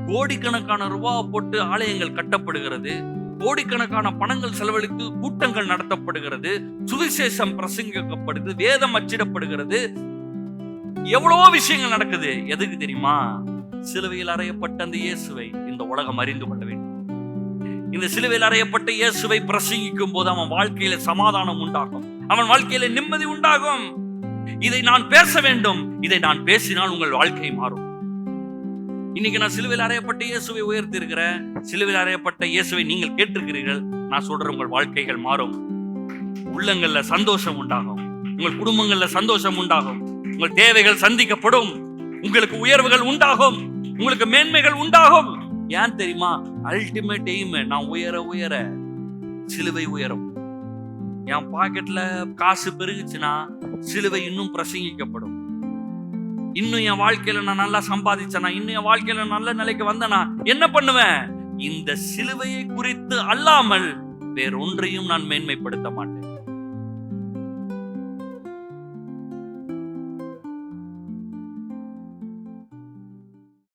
கோடிக்கணக்கான ரூபாய் போட்டு ஆலயங்கள் கட்டப்படுகிறது, கோடிக்கணக்கான பணங்கள் செலவழித்து கூட்டங்கள் நடத்தப்படுகிறது, சுவிசேஷம் பிரசங்கிக்கப்படுது, வேதம் அச்சிடப்படுகிறது, எவ்வளவோ விஷயங்கள் நடக்குது. எதுக்கு தெரியுமா? சிலுவையில் அறையப்பட்ட அந்த இயேசுவை இந்த உலகம் அறிந்து கொள்ள வேண்டும். இந்த சிலுவையில் அறையப்பட்ட இயேசுவை பிரசங்கிக்கும் போது அவன் வாழ்க்கையில சமாதானம் உண்டாகும், அவன் வாழ்க்கையில நிம்மதி உண்டாகும். இதை நான் பேச வேண்டும், இதை நான் பேசினால் உங்கள் வாழ்க்கை மாறும். இன்னைக்கு நான் சிலுவையில் அறையப்பட்ட இயேசுவை உயர்த்தி இருக்கிறேன். சிலுவையில் அறையப்பட்ட இயேசுவை நீங்கள் கேட்டிருக்கிறீர்கள். நான் சொல்றேன், உங்கள் வாழ்க்கைகள் மாறும், உள்ளங்கள்ல சந்தோஷம் உண்டாகும், உங்கள் குடும்பங்கள்ல சந்தோஷம் உண்டாகும், உங்கள் தேவைகள் சந்திக்கப்படும், உங்களுக்கு உயர்வுகள் உண்டாகும், உங்களுக்கு மேன்மைகள் உண்டாகும். ஏன் தெரியுமா? அல்டிமேட் எய்ம் நான் உயர உயர சிலுவை உயரும். என் பாக்கெட்ல காசு பெருகுச்சுன்னா சிலுவை இன்னும் பிரசங்கிக்கப்படும். இன்னும் என் வாழ்க்கையில நான் நல்லா சம்பாதிச்சேனா, இன்னும் என் வாழ்க்கையில நல்ல நிலைக்கு வந்தனா என்ன பண்ணுவேன்? இந்த சிலுவையை குறித்து அல்லாமல் வேறொன்றையும் நான் மேன்மைப்படுத்த மாட்டேன்.